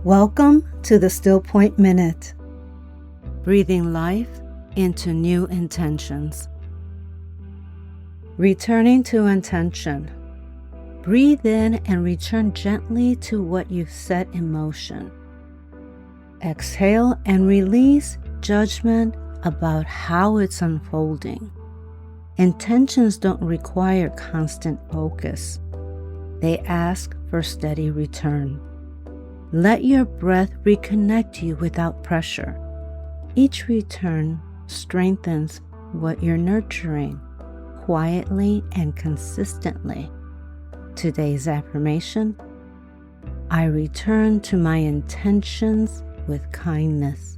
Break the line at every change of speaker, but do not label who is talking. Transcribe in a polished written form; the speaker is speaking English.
Welcome to the Still Point Minute. Breathing life into new intentions. Returning to intention. Breathe in and return gently to what you've set in motion. Exhale and release judgment about how it's unfolding. Intentions don't require constant focus. They ask for steady return. Let your breath reconnect you without pressure. Each return strengthens what you're nurturing, quietly and consistently. Today's affirmation: I return to my intentions with kindness.